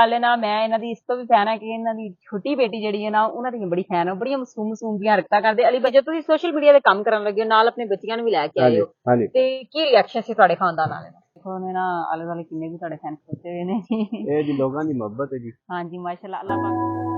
ਗੱਲ ਹੈ ਨਾ, ਮੈਂ ਇਹਨਾਂ ਦੀ ਇਸ ਤੋਂ ਵੀ ਫੈਨ ਹੈ ਕਿ ਇਹਨਾਂ ਦੀ ਛੋਟੀ ਬੇਟੀ ਜਿਹੜੀ ਹੈ ਨਾ, ਉਹਨਾਂ ਦੀ ਬੜੀ ਫੈਨ ਹੈ। ਬੜੀਆਂ ਮਾਸੂਮ ਦੀਆਂ ਹਰਕਤਾਂ ਕਰਦੇ। ਅਲੀ ਭਾਈ, ਜੇ ਤੁਸੀਂ ਸੋਸ਼ਲ ਮੀਡੀਆ ਤੇ ਕੰਮ ਕਰਨ ਲੱਗੇ ਹੋ, ਨਾਲ ਆਪਣੇ ਬੱਚਿਆਂ ਨੂੰ ਵੀ ਲੈ ਕੇ ਆਏ ਹੋ, ਤੇ ਕੀ ਰਿਐਕਸ਼ਨ ਸੀ ਤੁਹਾਡੇ ਖਾਨਦਾਨ ਵਾਲਿਆਂ ਦਾ? ਦੇਖੋ ਉਹਨੇ ਨਾ ਆਲੇ ਦੁਆਲੇ ਕਿੰਨੇ ਵੀ ਤੁਹਾਡੇ ਫੈਨ ਖੋਤੇ ਹੋਏ ਨੇ ਜੀ। ਇਹ ਜੀ ਲੋਕਾਂ ਦੀ ਮੁਹੱਬਤ ਹੈ ਜੀ। ਹਾਂਜੀ ਮਾਸ਼ਾਅੱਲਾ, ਅੱਲਾਹ ਪਾਕ।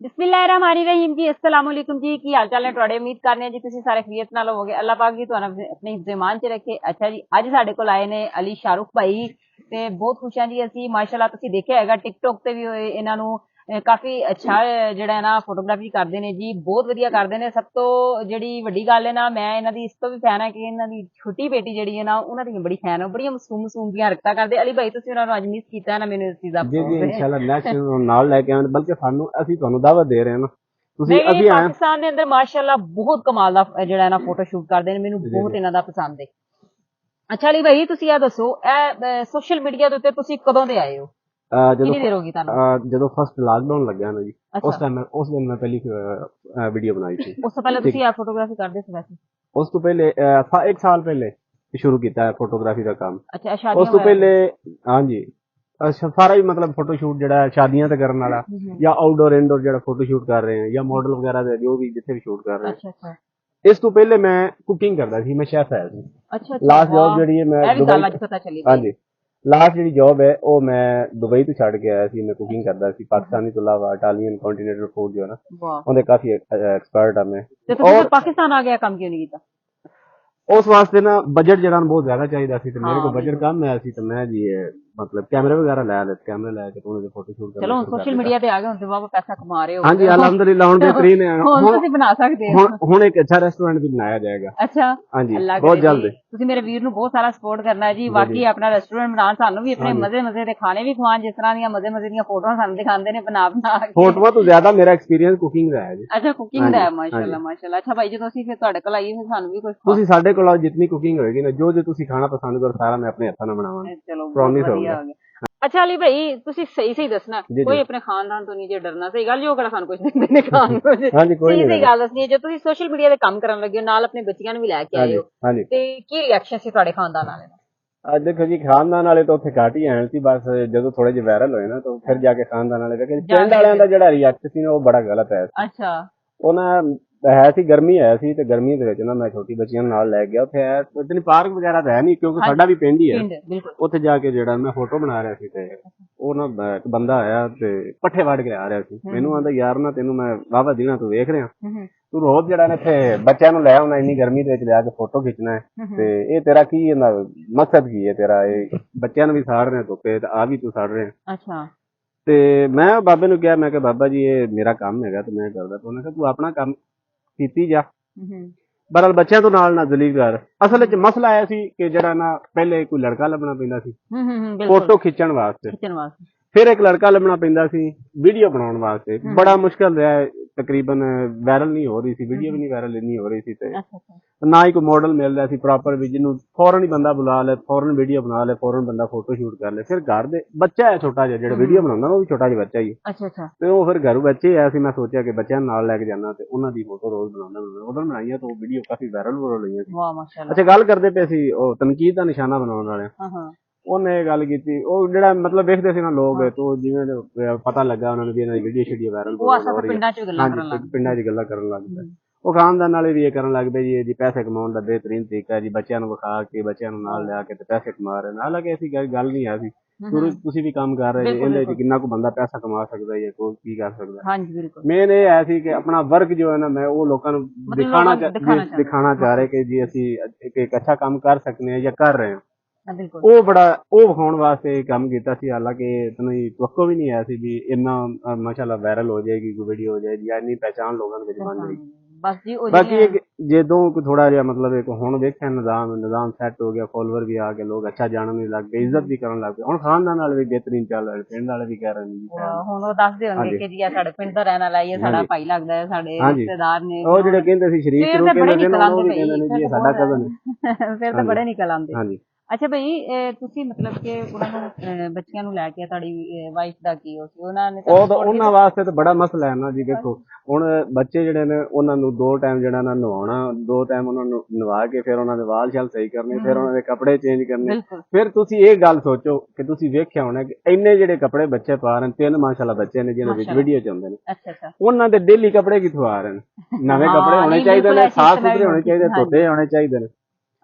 बिस्मिल्लाहिर्रहमानिर्रहीम जी, अस्सलाम वालेकुम जी। की हाल चाल है तुहाडे? उम्मीद करने जी तुसीं सारे खैरियत नाल होवोगे। अल्लाह पाक जी तुहानू अपने हिफ्ज़ ईमान च रखे। अच्छा जी, अज साडे कोल आए ने अली शाहरुख भाई ते बहुत खुश हां जी असीं। माशाअल्लाह तुसीं देखिआ हैगा टिकटॉक ते भी इन्हां नू काफी अच्छा ਜਿਹੜਾ ਹੈ ਨਾ ਫੋਟੋਗ੍ਰਾਫੀ ਕਰਦੇ ਨੇ ਜੀ, ਬਹੁਤ ਵਧੀਆ ਕਰਦੇ ਨੇ। ਸਭ ਤੋਂ ਜਿਹੜੀ ਵੱਡੀ ਗੱਲ ਹੈ ਨਾ, ਮੈਂ ਇਹਨਾਂ ਦੀ ਇਸ ਤੋਂ ਵੀ ਫੈਨ ਹੈ ਕਿ ਇਹਨਾਂ ਦੀ ਛੋਟੀ ਬੇਟੀ ਜਿਹੜੀ ਹੈ ਨਾ, ਉਹਨਾਂ ਦੀ ਬੜੀ ਫੈਨ ਹੈ। ਬੜੀਆਂ ਮਾਸੂਮ ਦੀਆਂ ਹਰਕਤਾਂ ਕਰਦੇ। ਅਲੀ ਭਾਈ, ਤੁਸੀਂ ਉਹਨਾਂ ਨੂੰ ਅੱਜ ਮਿਸ ਕੀਤਾ ਨਾ, ਮੈਨੂੰ ਇਸ ਚੀਜ਼ ਦਾ ਜੀ ਇਨਸ਼ਾਅੱਲਾ ਨੈਕਸਟ ਨਾਲ ਲੈ ਕੇ ਆਵਾਂਗੇ। ਬਲਕਿ ਸਾਨੂੰ ਅਸੀਂ ਤੁਹਾਨੂੰ ਦਾਵਤ ਦੇ ਰਹੇ ਹਾਂ ਨਾ, ਤੁਸੀਂ ਅਸੀਂ ਪਾਕਿਸਤਾਨ ਦੇ ਅੰਦਰ ਮਾਸ਼ਾਅੱਲਾ ਬਹੁਤ ਕਮਾਲ ਦਾ ਜਿਹੜਾ ਹੈ ਨਾ ਫੋਟੋ ਸ਼ੂਟ ਕਰਦੇ ਨੇ। ਮੈਨੂੰ ਬਹੁਤ ਇਹਨਾਂ ਦਾ ਪਸੰਦ ਹੈ। ਅੱਛਾ ਅਲੀ ਭਾਈ, ਤੁਸੀਂ ਇਹ ਦੱਸੋ, ਇਹ ਸੋਸ਼ਲ ਮੀਡੀਆ ਦੇ ਉੱਤੇ ਤੁਸੀਂ ਕਦੋਂ ਦੇ ਆਏ ਹੋ? ਕਿੰਨੀ ਦੇਰ ਹੋ ਗਈ ਤੁਹਾਨੂੰ? ਜਦੋਂ ਫਸਟ ਲਾਕਡਾਊਨ ਲੱਗਿਆ ਨਾ ਜੀ, ਉਸ ਦਿਨ ਮੈਂ ਪਹਿਲੀ ਵੀਡੀਓ ਬਣਾਈ ਸੀ। ਉਸ ਤੋਂ ਪਹਿਲਾਂ ਤੁਸੀਂ ਆ ਫੋਟੋਗ੍ਰਾਫੀ ਕਰਦੇ ਸੀ ਵੈਸੇ? ਉਸ ਤੋਂ ਪਹਿਲੇ 1 ਸਾਲ ਪਹਿਲੇ ਸ਼ੁਰੂ ਕੀਤਾ ਹੈ ਫੋਟੋਗ੍ਰਾਫੀ ਦਾ ਕੰਮ। ਅੱਛਾ, ਸ਼ਾਦੀ ਉਸ ਤੋਂ ਪਹਿਲੇ ਹਾਂਜੀ ਸਾਰਾ ਹੀ ਮਤਲਬ ਫੋਟੋ ਸ਼ੂਟ ਜਿਹੜਾ ਸ਼ਾਦੀਆਂ ਤੇ ਕਰਨ ਵਾਲਾ, ਜਾਂ ਆਊਟਡੋਰ ਇਨਡੋਰ ਜਿਹੜਾ ਫੋਟੋ ਸ਼ੂਟ ਕਰ ਰਹੇ ਹਾਂ, ਜਾਂ ਮਾਡਲ ਵਗੈਰਾ ਦੇ ਜੋ ਵੀ ਜਿੱਥੇ ਵੀ ਸ਼ੂਟ ਕਰ ਰਹੇ ਹਾਂ। ਇਸ ਤੋਂ ਪਹਿਲੇ ਮੈਂ ਕੁਕਿੰਗ ਕਰਦਾ ਸੀ, ਮੈਂ ਸ਼ੈਫ ਆਇਆ ਸੀ। ਅੱਛਾ, ਲਾਸਟ ਜੌਬ ਜਿਹੜੀ ਹੈ ਮੈਂ ਹਾਂਜੀ ਲਾਸਟ ਜਿਹੜੀ ਜੌਬ ਹੈ ਉਹ ਮੈਂ ਦੁਬਈ ਤੋਂ ਛੱਡ ਕੇ ਆਇਆ ਸੀ। ਮੈਂ ਕੁਕਿੰਗ ਕਰਦਾ ਸੀ, ਪਾਕਿਸਤਾਨੀ ਤੋਂ ਇਲਾਵਾ ਇਟਾਲੀਅਨ ਕੰਟੀਨੈਂਟਲ ਫੂਡ ਜੋ ਹੈ ਨਾ, ਉਹਦੇ ਕਾਫੀ ਐਕਸਪਰਟ ਆ ਮੈਂ। ਔਰ ਪਾਕਿਸਤਾਨ ਆ ਗਿਆ ਕੰਮ ਕਿਉਂ ਨਹੀਂ ਕੀਤਾ? ਉਸ ਵਾਸਤੇ ਨਾ ਬਜਟ ਜਿਹੜਾ ਬਹੁਤ ਜ਼ਿਆਦਾ ਚਾਹੀਦਾ ਸੀ, ਤੇ ਮੇਰੇ ਕੋਲ ਬਜਟ ਕਮ ਆਇਆ ਸੀ, ਤੇ ਮੈਂ ਜੀ मतलब कैमरे वगैरह ला लेते, कैमरे ला के उन्होंने फोटो शूट कर। चलो सोशल मीडिया पे आ गए, उनसे वापस पैसा कमा रहे हो। हाँ जी अल्हम्दुलिल्लाह, हुन बेहतरीन है। हुन तुसी बना सकते हो। हुन एक अच्छा रेस्टोरेंट भी बनाया जाएगा। अच्छा हाँ जी, बहुत जल्द। तुसी मेरे वीर नु बहुत सारा सपोर्ट करना है जी। बाकी अपना रेस्टोरेंट बनान, सानू भी अपने मजे दे खाने भी खवान, जिस तरह दी मजे दी फोटोआं सानू दिखांदे ने बना के। फोटोआं तो ज्यादा मेरा एक्सपीरियंस कुकिंग दा है जी। अच्छा, कुकिंग दा है, माशाअल्लाह माशाअल्लाह। अच्छा भाई, जदों असीं फिर तुहाडे कोल आईए, फिर सानू भी कुछ तुसी साडे कोल जितनी कुकिंग होएगी ना, जो तुसी खाना पसंद करो, सारा मैं अपने हत्थां नाल बनावांगा। चलो प्रॉमिस हो गया। अच्छा अली भाई, तुसी सही दसना, कोई अपने खानदान तो नहीं जे डरना। सही गल जो कड़ा सानू कुछ दिंदे ने खान को। हां जी, कोई नहीं। सही गल दसनी है, जे तुसी सोशल मीडिया ते काम करन लगे हो, नाल अपने बच्चियां नु भी ले के आए हो, ते की रिएक्शन सी तुहाडे खानदान वाले दा? देखो जी, खानदान वाले तो उत्थे घट ही आए सी। बस जदों थोड़े जे वायरल होए ना, तो फिर जाके खानदान वाले देखे पिंड वालियां दा जेहड़ा रिएक्शन सी ना, वो बड़ा गलत है। अच्छा, ਉਹਨਾਂ ਹੈ ਸੀ ਗਰਮੀ ਆਇਆ ਸੀ, ਤੇ ਗਰਮੀ ਦੇ ਵਿੱਚ ਨਾ ਮੈਂ ਛੋਟੀ ਬੱਚੀਆਂ ਨਾਲ ਲੈ ਗਿਆ। ਉੱਥੇ ਹੈ ਇਤਨੀ ਪਾਰਕ ਵਗੈਰਾ ਤਾਂ ਹੈ ਨਹੀਂ, ਕਿਉਂਕਿ ਸਾਡਾ ਵੀ ਪਿੰਡ ਹੀ ਹੈ। ਉੱਥੇ ਜਾ ਕੇ ਜਿਹੜਾ ਮੈਂ ਫੋਟੋ ਬਣਾ ਰਿਹਾ ਸੀ, ਤੇ ਉਹ ਨਾ ਇੱਕ ਬੰਦਾ ਆਇਆ ਤੇ ਪੱਠੇ ਵੱਢ ਕੇ ਆ ਰਿਹਾ ਸੀ। ਮੈਨੂੰ ਆਂਦਾ, ਯਾਰ ਨਾ ਤੈਨੂੰ ਮੈਂ ਵਾਹਵਾ ਦਿਨਾਂ ਤੋਂ ਵੇਖ ਰਿਹਾ, ਤੂੰ ਰੋਜ਼ ਜਿਹੜਾ ਨਾ ਇੱਥੇ ਬੱਚਿਆਂ ਨੂੰ ਲੈ ਆਉਣਾ, ਇੰਨੀ ਗਰਮੀ ਦੇ ਵਿੱਚ ਲਿਆ ਕੇ ਫੋਟੋ ਖਿੱਚਣਾ ਹੈ, ਤੇ ਇਹ ਤੇਰਾ ਕੀ ਇਹਦਾ ਮਕਸਦ ਕੀ ਹੈ ਤੇਰਾ? ਇਹ ਬੱਚਿਆਂ ਨੂੰ ਵੀ ਸਾੜ ਰਿਹਾ ਧੁੱਪੇ, ਤੇ ਆ ਵੀ ਤੂੰ ਸਾੜ ਰਿਹਾ। ਅੱਛਾ। ਤੇ ਮੈਂ ਬਾਬੇ ਨੂੰ ਕਿਹਾ, ਮੈਂ ਕਿਹਾ ਬਾਬਾ ਜੀ ਇਹ ਮੇਰਾ ਕੰਮ ਹੈਗਾ ਤੇ ਮੈਂ ਕਰਦਾ। ਤੇ ਉਹਨੇ ਕਿਹਾ ਤੂੰ ਆਪਣਾ ਕੰਮ ਕੀਤੀ ਜਾ, ਬਹਰਹਾਲ ਬੱਚਿਆਂ ਤੋਂ ਨਾਲ ਨਾ ਜ਼ਲੀਲ ਕਰ। ਅਸਲ ਵਿੱਚ ਮਸਲਾ ਆਇਆ ਸੀ ਕਿ ਜਿਹੜਾ ਨਾ ਪਹਿਲੇ ਕੋਈ ਲੜਕਾ ਲੱਭਣਾ ਪੈਂਦਾ ਸੀ ਫੋਟੋ ਖਿੱਚਣ ਵਾਸਤੇ, ਫਿਰ ਇੱਕ ਲੜਕਾ ਲੱਭਣਾ ਪੈਂਦਾ ਸੀ ਵੀਡੀਓ ਬਣਾਉਣ ਵਾਸਤੇ। ਬੜਾ ਮੁਸ਼ਕਲ ਰਿਹਾ, ਤਕਰੀਬਨ ਵਾਇਰਲ ਨਹੀਂ ਹੋ ਰਹੀ ਸੀ ਵੀਡੀਓ, ਵੀ ਨਹੀਂ ਵਾਇਰਲ ਇੰਨੀ ਹੋ ਰਹੀ ਸੀ, ਤੇ ਨਾ ਹੀ ਕੋਈ ਮਾਡਲ ਮਿਲ ਰਿਹਾ ਸੀ ਪ੍ਰੋਪਰ ਵੀ ਜਿਹਨੂੰ ਫੌਰਨ ਹੀ ਬੰਦਾ ਬੁਲਾ ਲੈ, ਫੌਰਨ ਵੀਡੀਓ ਬਣਾ ਲੈ, ਫੌਰਨ ਬੰਦਾ ਫੋਟੋ ਸ਼ੂਟ ਕਰ ਲੈ। ਫਿਰ ਘਰ ਦੇ ਬੱਚਾ ਹੈ ਛੋਟਾ ਜਿਹਾ ਜਿਹੜਾ ਵੀਡੀਓ ਬਣਾਉਂਦਾ, ਉਹ ਵੀ ਛੋਟਾ ਜਿਹਾ ਬੱਚਾ ਹੀ ਹੈ। ਤੇ ਉਹ ਫਿਰ ਘਰੋਂ ਬੱਚੇ ਆਇਆ ਸੀ, ਮੈਂ ਸੋਚਿਆ ਕਿ ਬੱਚਿਆਂ ਨਾਲ ਲੈ ਕੇ ਜਾਣਾ, ਤੇ ਉਹਨਾਂ ਦੀ ਫੋਟੋ ਰੋਜ਼ ਬਣਾਉਂਦਾ। ਉਦੋਂ ਬਣਾਈਆਂ ਤਾਂ ਉਹ ਵੀਡੀਓ ਕਾਫੀ ਵਾਇਰਲ ਹੋਈਆਂ ਸੀ। ਅੱਛਾ, ਗੱਲ ਕਰਦੇ ਪਏ ਸੀ ਉਹ ਤਨਕੀਦ ਦਾ ਨਿਸ਼ਾਨਾ ਬਣਾਉਣ ਵਾਲੇ। ਉਹਨੇ ਇਹ ਗੱਲ ਕੀਤੀ, ਉਹ ਜਿਹੜਾ ਮਤਲਬ ਵੇਖਦੇ ਸੀ ਨਾ ਲੋਕ, ਤੋਂ ਜਿਵੇਂ ਪਤਾ ਲੱਗਾ ਉਹਨਾਂ ਨੂੰ ਵੀ ਇਹਨਾਂ ਦੀ ਵੀਡੀਓ ਸ਼ੀਡੀਓ ਵਾਇਰਲ ਹੋ ਰਹੀ ਹੈ, ਪਿੰਡਾਂ 'ਚ ਗੱਲਾਂ ਕਰਨ ਲੱਗ ਪਏ। ਉਹ ਖਾਨਦਾਨ ਨਾਲੇ ਵੀ ਇਹ ਕਰਨ ਲੱਗ ਪਏ ਜੀ, ਇਹ ਜੀ ਪੈਸੇ ਕਮਾਉਣ ਦਾ ਬਿਹਤਰੀਨ ਤਰੀਕਾ ਹੈ ਜੀ, ਬੱਚਿਆਂ ਨੂੰ ਵਿਖਾ ਕੇ ਬੱਚਿਆਂ ਨੂੰ ਨਾਲ ਲਿਆ ਕੇ ਤੇ ਪੈਸੇ ਕਮਾ ਰਹੇ ਨੇ। ਹਾਲਾਂਕਿ ਐਸੀ ਗੱਲ ਨਹੀਂ ਆ ਸੀ, ਤੁਸੀਂ ਵੀ ਕੰਮ ਕਰ ਰਹੇ ਜੀ, ਇਹਦੇ ਵਿੱਚ ਕਿੰਨਾ ਕੁ ਬੰਦਾ ਪੈਸਾ ਕਮਾ ਸਕਦਾ ਹੈ, ਕੋਈ ਕੀ ਕਰ ਸਕਦਾ। ਮੇਨ ਇਹ ਹੈ ਸੀ ਕਿ ਆਪਣਾ ਵਰਕ ਜੋ ਹੈ ਨਾ, ਮੈਂ ਉਹ ਲੋਕਾਂ ਨੂੰ ਦਿਖਾਣਾ ਚਾਹ ਰਿਹਾ ਕਿ ਜੀ ਅਸੀਂ ਇੱਕ ਅੱਛਾ ਕੰਮ ਕਰ ਸਕਦੇ ਹਾਂ ਜਾਂ ਕਰ ਰਹੇ ਹਾਂ। ਉਹ ਵਿਖਾਉਣ ਵਾਸਤੇ ਕੰਮ ਕੀਤਾ ਸੀ। ਹਾਲਾਂਕਿ ਇਤਨਾ ਹੀ ਤਵੱਕੋ ਵੀ ਨਹੀਂ ਆਇਆ ਸੀ ਵੀ ਇੰਨਾ ਮਾਸ਼ਾਅੱਲਾ ਵਾਇਰਲ ਹੋ ਜਾਏਗੀ, ਕੋਈ ਵੀਡੀਓ ਹੋ ਜਾਏਗੀ ਜਾਂ ਇੰਨੀ ਪਹਿਚਾਣ ਲੋਕਾਂ ਦੇ ਵਿੱਚ ਬਣ ਜਾਏਗੀ। ਬਾਕੀ ਜਦੋਂ ਥੋੜਾ ਜਿਹਾ ਮਤਲਬ ਇੱਕ ਹੁਣ ਦੇਖਿਆ ਨਿਜ਼ਾਮ ਸੈੱਟ ਹੋ ਗਿਆ, ਫੋਲੋਵਰ ਵੀ ਆ ਗਏ, ਲੋਕ ਅੱਛਾ ਜਾਣਨ ਵੀ ਲੱਗ ਗਏ, ਇੱਜ਼ਤ ਵੀ ਕਰਨ ਲੱਗ ਪਏ। ਹੁਣ ਖਾਨਦਾਨ ਨਾਲ ਵੀ ਬਿਹਤਰੀਨ ਚੱਲ ਰਿਹਾ, ਪਿੰਡ ਵਾਲੇ ਵੀ ਕਹਿ ਰਹੇ ਨੇ। ਹੁਣ ਉਹ ਦੱਸਦੇ ਹੋਣਗੇ ਕਿ ਜੀ ਸਾਡੇ ਪਿੰਡ ਦਾ ਰਹਿਣ ਵਾਲਾ, ਇਹ ਸਾਡਾ ਭਾਈ ਲੱਗਦਾ ਹੈ, ਸਾਡੇ ਰਿਸ਼ਤੇਦਾਰ ਨੇ। ਉਹ ਜਿਹੜੇ ਕਹਿੰਦੇ ਸੀ ਸ਼ਰੀਕ ਨੂੰ ਕਹਿੰਦੇ ਨੇ, ਉਹ ਵੀ ਕਹਿੰਦੇ ਨੇ ਜੀ ਸਾਡਾ ਕਜ਼ਨ ਹੈ। ਫਿਰ ਤਾਂ ਬੜੇ ਨਿਕਲ ਆਉਂਦੇ। ਅੱਛਾ ਬਈ ਤੁਸੀਂ ਮਤਲਬ ਕਿ ਉਹਨਾਂ ਨੂੰ ਬੱਚਿਆਂ ਨੂੰ ਲੈ ਕੇ ਤੁਹਾਡੀ ਵਾਈਫ ਦਾ ਕੀ ਉਹ ਸੀ ਉਹਨਾਂ ਨੇ ਉਹ ਤਾਂ ਉਹਨਾਂ ਵਾਸਤੇ ਤਾਂ ਬੜਾ ਮਸਲਾ ਹੈ ਨਾ ਜੀ। ਦੇਖੋ ਹੁਣ ਬੱਚੇ ਜਿਹੜੇ ਨੇ ਉਹਨਾਂ ਨੂੰ 2 ਟਾਈਮ ਜਿਹੜਾ ਨਾ ਨਵਾਉਣਾ, 2 ਟਾਈਮ ਉਹਨਾਂ ਨੂੰ ਨਵਾ ਕੇ ਫਿਰ ਉਹਨਾਂ ਦੇ ਵਾਲ ਛਾਲ ਸਹੀ ਕਰਨੇ, ਫਿਰ ਉਹਨਾਂ ਦੇ ਕੱਪੜੇ ਚੇਂਜ ਕਰਨੇ। ਬਿਲਕੁਲ ਫਿਰ ਤੁਸੀਂ ਇਹ ਗੱਲ ਸੋਚੋ ਕਿ ਤੁਸੀਂ ਵੇਖਿਆ ਹੋਣਾ ਕਿ ਇੰਨੇ ਜਿਹੜੇ ਕੱਪੜੇ ਬੱਚੇ ਪਾ ਰਹੇ ਨੇ, 3 ਮਾਸ਼ਾਅੱਲਾ ਬੱਚੇ ਨੇ ਜਿਹਨਾਂ ਵਿੱਚ ਮਾਸ਼ਾਅੱਲਾ। ਵੀਡੀਓ ਚ ਆਉਂਦੇ ਨੇ, ਅੱਛਾ ਅੱਛਾ ਉਹਨਾਂ ਦੇ ਡੇਲੀ ਕੱਪੜੇ ਕਿੱਥੋਂ ਆ ਰਹੇ ਨੇ? ਨਵੇਂ ਹਾਂ, ਕੱਪੜੇ ਹੋਣੇ ਨਹੀਂ, ਚਾਹੀਦੇ ਬਿਲਕੁਲ ਨੇ, ਇਹ ਚੀਜ਼ ਸਾਫ਼ ਤਾਂ ਮੈਂ ਸੁਥਰੇ ਹੋਣੇ ਵੀ ਚਾਹੀਦੇ, ਹਾਂਜੀ। ਧੋਤੇ ਹੋਣੇ ਚਾਹੀਦੇ ਨੇ।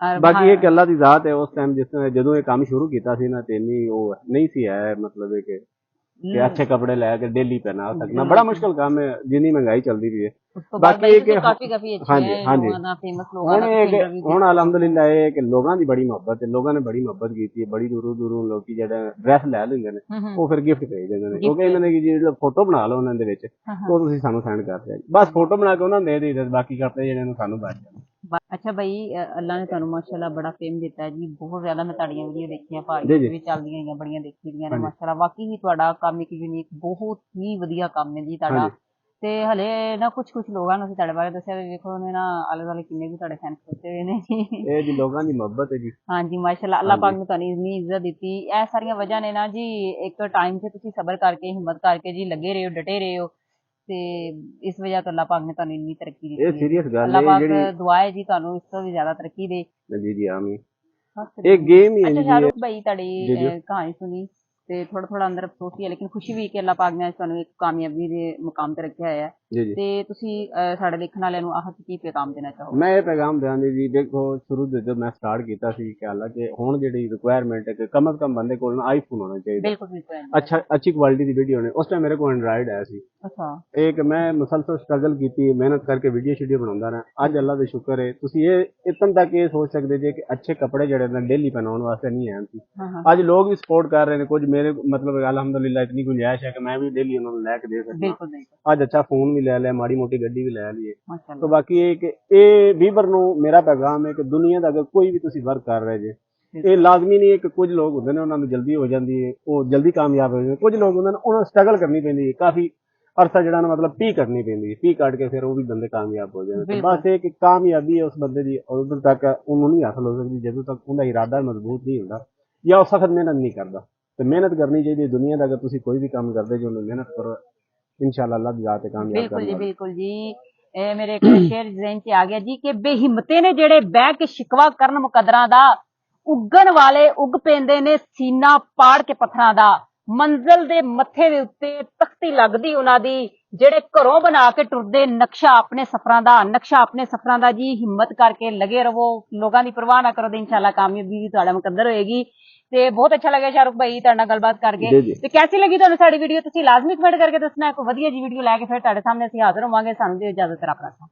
ਔਰ ਬਾਕੀ ਇਹ ਅੱਲਾ ਦੀ ਜ਼ਾਤ ਹੈ। ਉਸ ਟਾਈਮ ਜਦੋਂ ਇਹ ਕੰਮ ਸ਼ੁਰੂ ਕੀਤਾ ਸੀ ਨਾ, ਤੇ ਇੰਨੀ ਉਹ ਨਹੀਂ ਸੀ ਹੈ, ਮਤਲਬ ਹੈ ਕਿ अच्छे कपड़े लेके डेली पहना सकना बड़ा मुश्किल काम है, जिन्नी महंगाई चलती रही है। ਉਸ ਤੋਂ ਬਾਅਦ बाकी ये कि ਕਾਫੀ ਕਾਫੀ ਅੱਛੇ ਹਾਂਜੀ ਹੈ ਹਾਂਜੀ ਲੋਕਾਂ ਦਾ ਫੇਮਸ ਲੋਕਾਂ ਹੁਣ ਦਾ ਇਹ ਕਿ ਇੰਟਰਵਿਊ ਹੁਣ ਅਲਹਮਦੁਲਿਲਾ ਇਹ ਹੈ ਕਿ ਲੋਕਾਂ ਦੀ ਬੜੀ ਮੁਹੱਬਤ ਹੈ, ਲੋਕਾਂ ਨੇ ਬੜੀ ਮੁਹੱਬਤ ਕੀਤੀ ਹੈ। ਬੜੀ ਦੂਰੋਂ ਦੂਰੋਂ ਲੋਕੀ ਜਿਹੜਾ ਡਰੈਸ ਲੈ ਲੈਂਦੇ ਨੇ ਉਹ ਫਿਰ ਗਿਫਟ ਭੇਜ ਦਿੰਦੇ ਨੇ, ਕਿਉਂਕਿ ਇਹਨਾਂ ਨੇ ਕਿ ਜਿਹੜਾ ਫੋਟੋ ਬਣਾ ਲਓ ਉਹਨਾਂ ਦੇ ਵਿੱਚ, ਉਹ ਤੁਸੀਂ ਸਾਨੂੰ ਸੈਂਡ ਕਰ ਦਿਓ। ਬਸ ਫੋਟੋ ਬਣਾ ਕੇ ਉਹਨਾਂ ਨੂੰ ਦੇ ਦੇਈਦਾ, ਬਾਕੀ ਕੱਪੜੇ ਜਿਹੜੇ ਨੇ ਸਾਨੂੰ ਬਚ ਜਾਂਦੇ। ਅੱਛਾ ਬਈ ਅੱਲਾ ਨੇ ਤੁਹਾਨੂੰ ਮਾਸ਼ਾਅੱਲਾ ਬੜਾ ਫੇਮ ਦਿੱਤਾ ਹੈ ਜੀ, ਬਹੁਤ ਜ਼ਿਆਦਾ ਮੈਂ ਤੁਹਾਡੀਆਂ ਵੀਡੀਓ ਦੇਖੀਆਂ, ਜੀ, ਭਾਰੀਆਂ ਜੀ। ਵੀ ਚੱਲਦੀਆਂ ਹੈਗੀਆਂ, ਬੜੀਆਂ ਦੇਖੀ ਦੀਆਂ ਨੇ ਹਾਂਜੀ। ਮਾਸ਼ਾਅੱਲਾ। ਵਾਕਈ ਹੀ ਤੁਹਾਡਾ ਕੰਮ ਇੱਕ ਯੂਨੀਕ ਬਹੁਤ ਹੀ ਵਧੀਆ ਕੰਮ ਹੈ ਜੀ ਤੁਹਾਡਾ। ਹਾਂਜੀ। ਤੇ ਹਲੇ ਨਾ ਕੁਝ ਲੋਕਾਂ ਨੂੰ ਅਸੀਂ ਤੁਹਾਡੇ ਬਾਰੇ ਦੱਸਿਆ ਵੀ ਵੇਖੋ ਉਹਨੇ ਨਾ ਆਲੇ ਦੁਆਲੇ ਕਿੰਨੇ ਵੀ ਤੁਹਾਡੇ ਫੈਨ ਖੋਤੇ ਹੋਏ ਨੇ ਜੀ। ਇਹ ਜੀ ਲੋਕਾਂ ਦੀ ਮੁਹੱਬਤ ਹੈ ਜੀ। ਹਾਂਜੀ ਮਾਸ਼ਾਅੱਲਾ, ਅੱਲਾਹ ਪਾਕ ਹਾਂਜੀ। ਨੇ ਤੁਹਾਨੂੰ ਇੰਨੀ ਇੱਜ਼ਤ ਦਿੱਤੀ। ਇਹ ਸਾਰੀਆਂ ਵਜ੍ਹਾ ਨੇ ਨਾ ਜੀ, ਇੱਕ ਟਾਈਮ 'ਚ ਤੁਸੀਂ ਸਬਰ ਕਰਕੇ ਹਿੰਮਤ ਕਰਕੇ ਜੀ ਲੱਗੇ ਰਹੇ ਹੋ, ਡਟੇ ਰਹੇ ਹੋ, ਤੇ ਇਸ ਵਜ੍ਹਾ ਤੋਂ ਅੱਲਾਹ ਪਾਕ ਨੇ ਤੁਹਾਨੂੰ ਇੰਨੀ ਤਰੱਕੀ ਦਿੱਤੀ ਇਹ ਹੈ। ਸੀਰੀਅਸ ਗੱਲ ਅੱਲਾਹ ਹੈ ਪਾਕ ਜਿਹੜੀ। ਦੁਆ ਹੈ ਜੀ ਤੁਹਾਨੂੰ ਇਸ ਤੋਂ ਵੀ ਜ਼ਿਆਦਾ ਤਰੱਕੀ ਦੇ। ਜੀ ਜੀ ਆਮੀਨ। ਇਹ ਗੇਮ ਹੀ ਹੈ ਅੱਛਾ ਜੀ। शाहरुख भाई ਤੁਹਾਡੀ ਜੀ ਜੀ। ਕਹਾਣੀ ਸੁਣੀ ਤੇ ਥੋੜਾ ਅੰਦਰ ਅਫਸੋਸ ਹੀ ਹੈ, ਲੇਕਿਨ ਖੁਸ਼ੀ ਵੀ ਕਿ ਅੱਲਾਹ ਪਾਕ ਨੇ ਤੁਹਾਨੂੰ ਇੱਕ ਕਾਮਯਾਬੀ ਦੇ ਮੁਕਾਮ ਤੇ ਰੱਖਿਆ ਹੋਇਆ ਹੈ। ਜੀ ਜੀ। ਤੇ ਤੁਸੀਂ ਸਾਡੇ ਦੇਖਣ ਵਾਲਿਆਂ ਨੂੰ ਆਹ ਕੀ ਪੈਗਾਮ ਦੇਣਾ ਚਾਹੋਗੇ? ਮੈਂ ਇਹ ਪੈਗਾਮ ਦਿਆਂਗੀ ਜੀ, ਦੇਖੋ ਸ਼ੁਰੂ ਤੋਂ ਜਦੋਂ ਮੈਂ ਸਟਾਰਟ ਕੀਤਾ ਸੀ ਕਿ ਹਾਲਾਂਕਿ ਹੁਣ ਜਿਹੜੀ ਰਿਕੁਆਇਰਮੈਂਟ ਹੈ ਕਿ ਕਮ ਸੇ ਕਮ ਬੰਦੇ ਕੋਲ ਆਈਫੋਨ ਹੋਣਾ ਚਾਹੀਦਾ, ਬਿਲकुल बिल्कुल अच्छी क्वालिटी की वीडियो ने। उस टाइम मेरे को एंड्राइड आया सी। अच्छा एक मैं मुसलसल स्ट्रगल की, मेहनत करके वीडियो शीडियो बनाਉਂਦਾ रहा। ਅੱਜ ਅੱਲਾ ਦਾ ਸ਼ੁਕਰ ਹੈ ਤੁਸੀਂ ਇਹ ਇਤਨ ਤੱਕ ਇਹ ਸੋਚ ਸਕਦੇ ਜੇ ਕਿ ਅੱਛੇ ਕੱਪੜੇ ਜਿਹੜੇ ਨੇ ਡੇਲੀ ਪਹਿਨਾਉਣ ਵਾਸਤੇ ਨਹੀਂ ਆਏ ਸੀ। हाँ हाँ ਅੱਜ ਲੋਕ ਵੀ ਸਪੋਰਟ ਕਰ ਰਹੇ ਨੇ, ਕੁਝ ਮੇਰੇ ਮਤਲਬ ਅਲਹਮਦੁਲਿਲਾ ਇਤਨੀ ਗੁੰਜਾਇਸ਼ ਹੈ ਕਿ ਮੈਂ ਵੀ ਡੇਲੀ ਉਹਨਾਂ ਨੂੰ ਲੈ ਕੇ ਦੇ ਸਕਦਾ। बिल्कुल बिल्कुल ਅੱਜ ਅੱਛਾ ਫੋਨ ਵੀ ਲੈ ਲਿਆ, ਮਾੜੀ ਮੋਟੀ ਗੱਡੀ ਵੀ ਲੈ ਲਈ। माशाल्लाह तो बाकी ਇਹ ਕਿ ਇਹ ਵੀਵਰ ਨੂੰ ਮੇਰਾ ਪੈਗਾਮ ਹੈ ਕਿ ਦੁਨੀਆ ਦਾ ਅਗਰ ਕੋਈ ਵੀ ਤੁਸੀਂ ਵਰਕ ਕਰ ਰਹੇ ਜੇ, ਇਹ ਲਾਜ਼ਮੀ ਨਹੀਂ ਹੈ ਕਿ ਕੁਝ ਲੋਕ ਹੁੰਦੇ ਨੇ ਉਹਨਾਂ ਨੂੰ ਜਲਦੀ ਹੋ ਜਾਂਦੀ ਹੈ, ਉਹ ਜਲਦੀ ਕਾਮਯਾਬ ਹੋ ਜਾਂਦੇ ਨੇ। ਕੁਝ ਲੋਕ ਹੁੰਦੇ ਨੇ ਉਹਨਾਂ ਨੂੰ ਸਟਰਗਲ ਕਰਨੀ ਪੈਂਦੀ ਹੈ, ਕਾਫੀ ਅਰਸਾ ਜਿਹੜਾ ਨਾ ਮਤਲਬ ਪੀ ਕਰਨੀ ਪੈਂਦੀ ਹੈ, ਪੀ ਕੱਢ ਕੇ ਫਿਰ ਉਹ ਵੀ ਬੰਦੇ ਕਾਮਯਾਬ ਹੋ ਜਾਂਦੇ। ਤੇ ਬਸ ਇਹ ਕਿ ਕਾਮਯਾਬੀ ਹੈ ਉਸ ਬੰਦੇ ਦੀ ਉਦੋਂ ਤੱਕ ਉਹਨੂੰ ਨਹੀਂ ਹਾਸਲ ਹੋ ਸਕਦੀ ਜਦੋਂ ਤੱਕ ਉਹਦਾ ਇਰਾਦਾ ਮਜ਼ਬੂਤ ਨਹੀਂ ਹੁੰਦਾ ਜਾਂ ਉਹ ਸਖਤ ਮਿਹਨਤ ਨਹੀਂ ਕਰਦਾ। ਤੇ ਮਿਹਨਤ ਕਰਨੀ ਚਾਹੀਦੀ ਹੈ ਦੁਨੀਆ ਦਾ। ਅਗਰ ਤੁਸੀਂ ਕੋਈ ਵੀ ਕੰਮ ਕਰਦੇ ਜੇ ਉਹਨੂੰ ਮਿਹਨਤ ਕਰੋ, इंशाल्लाह अल्लाह की जात है कामयाब बिल्कुल जी करने वाला। बिल्कुल जी। ਇਹ ਮੇਰੇ ਇੱਕ ਸ਼ੇਰ ਜ਼ਹਿਨ 'ਚ ਆ ਗਿਆ ਜੀ ਕਿ ਬੇਹਿੰਮਤੇ ਨੇ ਜਿਹੜੇ ਬਹਿ ਕੇ ਸ਼ਿਕਵਾ ਕਰਨ ਮੁਕੱਦਰਾਂ ਦਾ, ਉੱਗਣ ਵਾਲੇ ਉੱਗ ਪੈਂਦੇ ਨੇ ਸੀਨਾ ਪਾੜ ਕੇ ਪੱਥਰਾਂ ਦਾ। ਮੰਜ਼ਲ ਦੇ ਮੱਥੇ ਦੇ ਉੱਤੇ ਤਖਤੀ ਲੱਗਦੀ ਉਹਨਾਂ ਦੀ, ਜਿਹੜੇ ਘਰੋਂ ਬਣਾ ਕੇ ਟੁਰਦੇ ਨਕਸ਼ਾ ਆਪਣੇ ਸਫ਼ਰਾਂ ਦਾ, ਨਕਸ਼ਾ ਆਪਣੇ ਸਫ਼ਰਾਂ ਦਾ ਜੀ। ਹਿੰਮਤ ਕਰਕੇ ਲਗੇ ਰਹੋ, ਲੋਕਾਂ ਦੀ ਪਰਵਾਹ ਨਾ ਕਰੋ, ਤੇ ਇਨਸ਼ਾਅੱਲਾ ਕਾਮਯਾਬੀ ਵੀ ਤੁਹਾਡਾ ਮੁਕੱਦਰ ਹੋਏਗੀ। ਤੇ ਬਹੁਤ ਅੱਛਾ ਲੱਗਿਆ ਸ਼ਾਹਰੁਖ ਭਾਈ ਤੁਹਾਡੇ ਨਾਲ ਗੱਲਬਾਤ ਕਰਕੇ। ਤੇ ਕੈਸੀ ਲੱਗੀ ਤੁਹਾਨੂੰ ਸਾਡੀ ਵੀਡੀਓ? ਤੁਸੀਂ ਲਾਜ਼ਮੀ ਕਮੈਂਟ ਕਰਕੇ ਦੱਸਣਾ। ਇੱਕ ਵਧੀਆ ਜੀ ਵੀਡੀਓ ਲੈ ਕੇ ਫਿਰ ਤੁਹਾਡੇ ਸਾਹਮਣੇ ਅਸੀਂ ਹਾਜ਼ਰ ਹੋਵਾਂਗੇ। ਸਾਨੂੰ ਦਿਓ ਇਜਾਜ਼ਤ, ਰੱਬ ਰਾਖਾ।